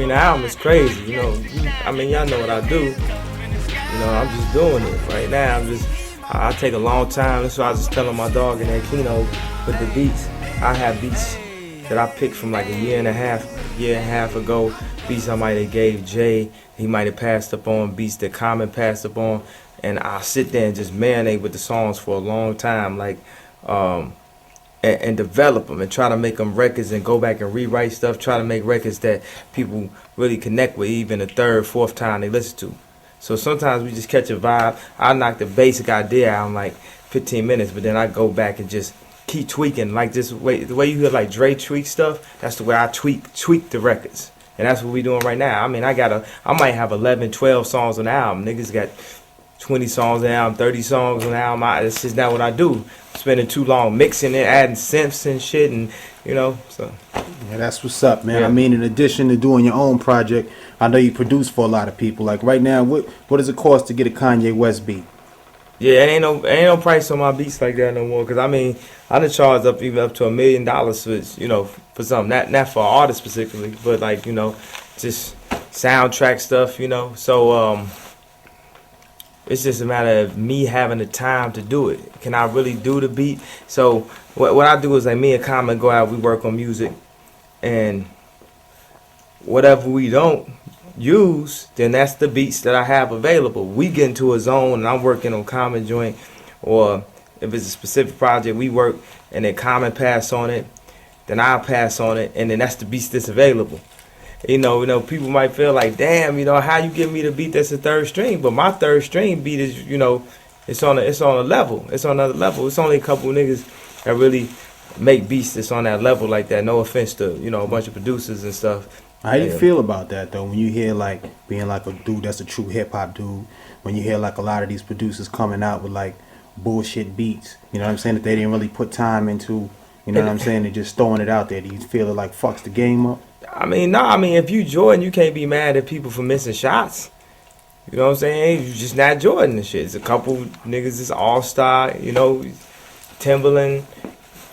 mean, the album is crazy. I mean, y'all know what I do. I'm just doing it right now. I take a long time. That's why I was just telling my dog in that keynote with the beats. I have beats that I picked from like a year and a half ago. Beats I might have gave Jay. He might have passed up on. Beats that Common passed up on. And I sit there and just marinate with the songs for a long time, like, and develop them and try to make them records and go back and rewrite stuff. Try to make records that people really connect with, even the third, fourth time they listen to. So sometimes we just catch a vibe. I knock the basic idea out in like 15 minutes, but then I go back and just keep tweaking. Like the way you hear like Dre tweak stuff, that's the way I tweak the records. And that's what we doing right now. I mean, I might have 11, 12 songs on the album. Niggas got 20 songs on the album, 30 songs on the album. That's just not what I do. Spending too long mixing it, adding synths and shit, and so. Yeah, that's what's up, man. Yeah. I mean, in addition to doing your own project, I know you produce for a lot of people. Like right now, what does it cost to get a Kanye West beat? Yeah, it ain't no price on my beats like that no more. Cause I mean, I done charged even up to $1 million for something. Not for artists specifically, but like just soundtrack stuff. So it's just a matter of me having the time to do it. Can I really do the beat? So what I do is like me and Common go out, we work on music, and whatever we don't use, then that's the beats that I have available. We get into a zone and I'm working on Common joint, or if it's a specific project we work and then Common pass on it, then I'll pass on it, and then that's the beats that's available. People might feel like, damn, how you give me the beat that's a third string, but my third string beat is, it's on a level. It's on another level. It's only a couple niggas that really make beats that's on that level like that. No offense to, a bunch of producers and stuff. How do you feel about that though? When you hear like being like a dude that's a true hip hop dude, when you hear like a lot of these producers coming out with like bullshit beats, you know what I'm saying, that they didn't really put time into, you know what I'm saying, they're just throwing it out there. Do you feel it like fucks the game up? I mean, if you Jordan, you can't be mad at people for missing shots. You know what I'm saying? You just not Jordan and shit. It's a couple niggas that's all-star, Timberland,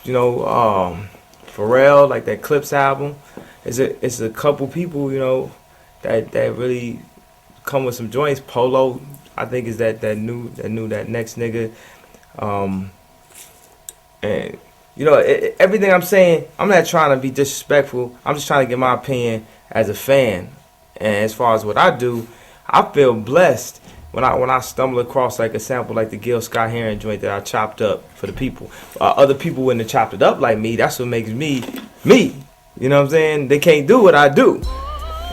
Pharrell, like that Clips album. It's a couple people, that really come with some joints. Polo, I think, is that next nigga. And everything I'm saying, I'm not trying to be disrespectful. I'm just trying to get my opinion as a fan. And as far as what I do, I feel blessed when I stumble across like a sample like the Gil Scott Heron joint that I chopped up for the people. Other people wouldn't have chopped it up like me. That's what makes me me. You know what I'm saying? They can't do what I do.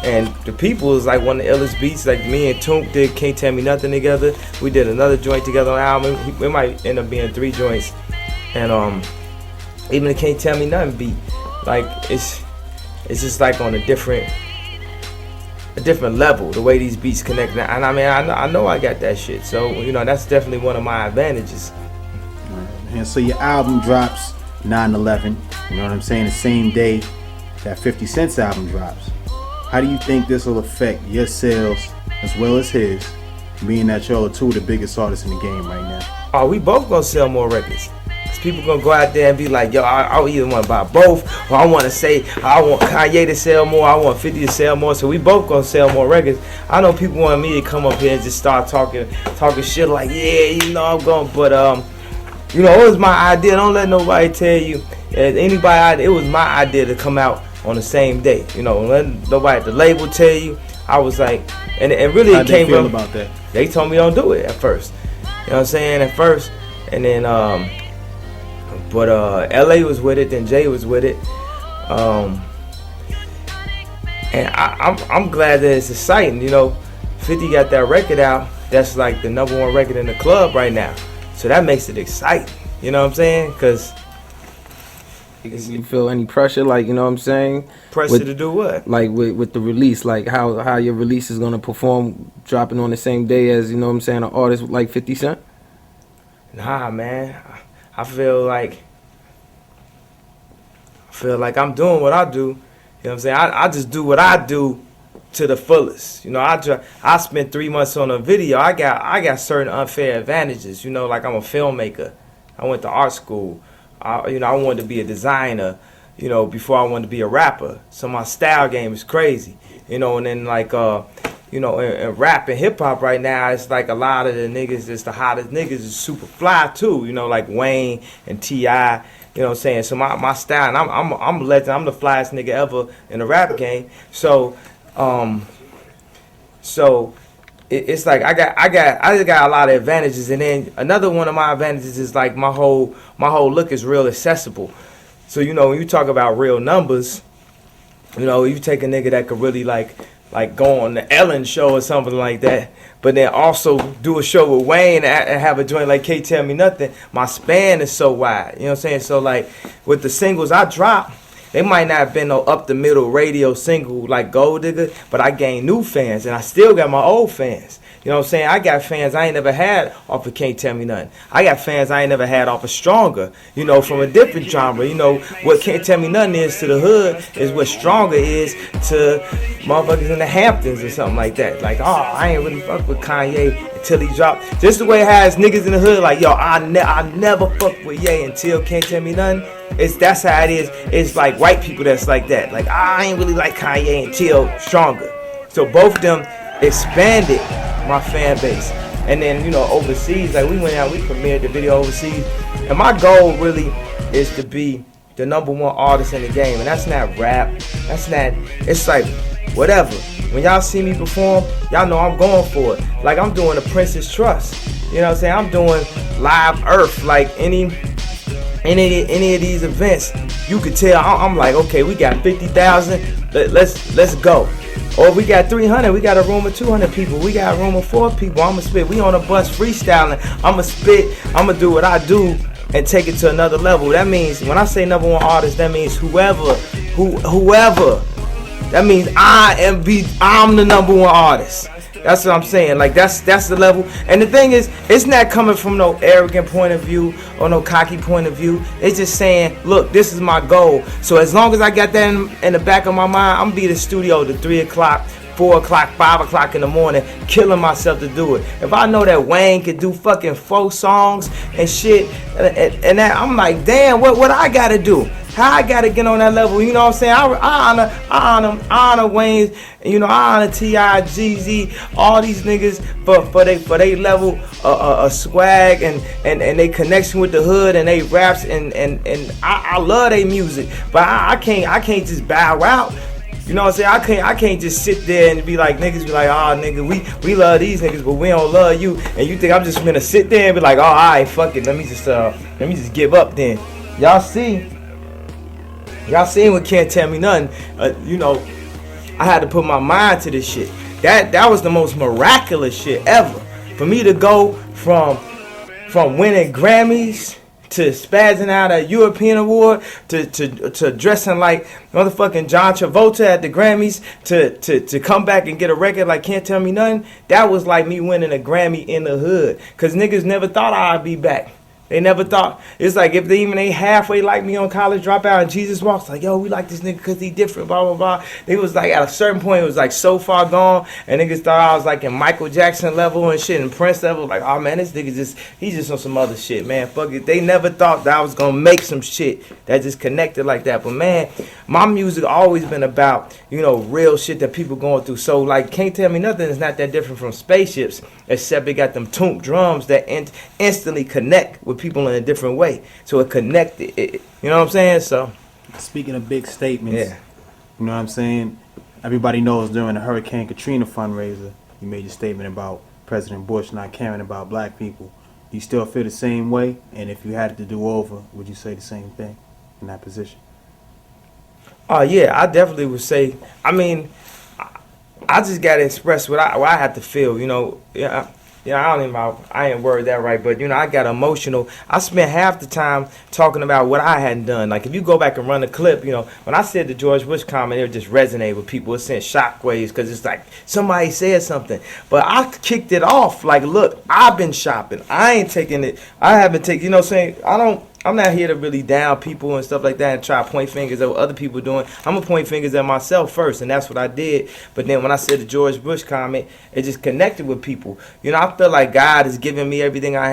And the people is like one of the illest beats. Like me and Toomp did Can't Tell Me Nothing together. We did another joint together on the album. It might end up being 3 joints. And even the Can't Tell Me Nothing beat, like it's just like on a different level, the way these beats connect. And I mean, I know I got that shit. So that's definitely one of my advantages. And so your album drops 9/11. You know what I'm saying? The same day that 50 Cent's album drops. How do you think this will affect your sales as well as his, being that y'all are 2 of the biggest artists in the game right now? Oh, we both gonna sell more records. People gonna go out there and be like, yo, I either want to buy both, or I want to say I want Kanye to sell more, I want 50 to sell more. So we both gonna sell more records. I know people want me to come up here and just start talking shit like, yeah, I'm going, but it was my idea. Don't let nobody tell you. It was my idea to come out on the same day. Don't let nobody at the label tell you. I was like, and really it came from about that. They told me don't do it at first. You know what I'm saying? At first, and then but LA was with it, then Jay was with it, and I'm glad that it's exciting. 50 got that record out. That's like the #1 record in the club right now. So that makes it exciting. You know what I'm saying? Because you feel any pressure, like, you know what I'm saying? Pressure to do what? Like with the release, like how your release is gonna perform, dropping on the same day as, you know what I'm saying, an artist like 50 Cent? Nah, man. I feel like I'm doing what I do. You know what I'm saying? I just do what I do to the fullest. I spent 3 months on a video. I got certain unfair advantages. Like I'm a filmmaker. I went to art school. I wanted to be a designer. you know, before I wanted to be a rapper. So my style game is crazy, you know. And then like you know, in rap and hip hop right now, it's like a lot of the niggas that's the hottest niggas is super fly too, you know, like Wayne and T.I., you know what I'm saying? So my style, and I'm a legend, I'm the flyest nigga ever in the rap game. So it's like I just got a lot of advantages. And then another one of my advantages is like my whole look is real accessible. So, you know, when you talk about real numbers, you know, you take a nigga that could really like go on the Ellen show or something like that, but then also do a show with Wayne and have a joint like Can't Tell Me Nothing. My span is so wide, you know what I'm saying? So like with the singles I drop, they might not have been no up the middle radio single like Gold Digger, but I gained new fans and I still got my old fans. You know what I'm saying? I got fans I ain't never had off of Can't Tell Me Nothing. I got fans I ain't never had off of Stronger, you know, from a different genre. You know, what Can't Tell Me Nothing is to the hood is what Stronger is to motherfuckers in the Hamptons or something like that. Like, oh, I ain't really fuck with Kanye until he dropped. Just the way it has niggas in the hood like, yo, I never fuck with Ye until Can't Tell Me Nothing. That's how it is. It's like white people that's like that. Like, I ain't really like Kanye until Stronger. So both of them expanded my fan base. And then, you know, overseas, like we went out, we premiered the video overseas. And my goal really is to be the #1 artist in the game. And that's not rap. That's not, it's like whatever. When y'all see me perform, y'all know I'm going for it. Like I'm doing the Princess Trust. You know what I'm saying? I'm doing Live Earth. Like any of these events, you could tell I'm like, okay, we got 50,000. Let's go. Or we got 300, we got a room of 200 people, we got a room of 4 people, I'ma spit, we on a bus freestyling, I'ma spit, I'ma do what I do and take it to another level. That means, when I say #1 artist, that means whoever, that means I'm the #1 artist. That's what I'm saying. Like that's the level. And the thing is, it's not coming from no arrogant point of view or no cocky point of view. It's just saying, look, this is my goal. So as long as I got that in the back of my mind, I'm gonna be in the studio to 3 o'clock, 4 o'clock, 5 o'clock in the morning, killing myself to do it. If I know that Wayne could do fucking 4 songs and shit, and that, I'm like, damn, what I gotta do? How I gotta get on that level? You know what I'm saying? I honor Wayne, you know, I honor T.I., Jeezy, all these niggas for they level of swag and they connection with the hood and they raps and I love their music, but I can't just bow out. You know what I'm saying? I can't just sit there and be like, niggas be like, oh nigga, we love these niggas, but we don't love you. And you think I'm just gonna sit there and be like, oh, alright, fuck it, let me just give up then. Y'all seen what Can't Tell Me Nothing. You know, I had to put my mind to this shit. That was the most miraculous shit ever. For me to go from winning Grammys to spazzing out a European award to dressing like motherfucking John Travolta at the Grammys to come back and get a record like Can't Tell Me Nothing. That was like me winning a Grammy in the hood. Cause niggas never thought I'd be back. They never thought. It's like if they even ain't halfway like me on College Dropout and Jesus Walks, like, yo, we like this nigga because he different, blah, blah, blah. They was like, at a certain point, it was like so far gone, and niggas thought I was like in Michael Jackson level and shit, and Prince level. Like, oh man, this nigga he's just on some other shit, man. Fuck it. They never thought that I was going to make some shit that just connected like that. But man, my music always been about, you know, real shit that people going through. So like, Can't Tell Me Nothing is not that different from Spaceships, except it got them toomp drums that instantly connect with people in a different way. So it connected. You know what I'm saying? So speaking of big statements, yeah. You know what I'm saying? Everybody knows during the Hurricane Katrina fundraiser, you made your statement about President Bush not caring about black people. Do you still feel the same way? And if you had to do over, would you say the same thing in that position? Oh yeah, I definitely would say. I mean, I just gotta express what I have to feel. You know, I ain't worded that right, but you know, I got emotional. I spent half the time talking about what I hadn't done. Like if you go back and run the clip, you know, when I said the George Bush comment, it would just resonate with people. It sent shockwaves because it's like somebody said something. But I kicked it off. Like, look, I've been shopping. I ain't taking it. I haven't taken. You know, what I'm saying I'm not here to really down people and stuff like that and try to point fingers at what other people doing. I'm going to point fingers at myself first, and that's what I did. But then when I said the George Bush comment, it just connected with people. You know, I feel like God is giving me everything I have.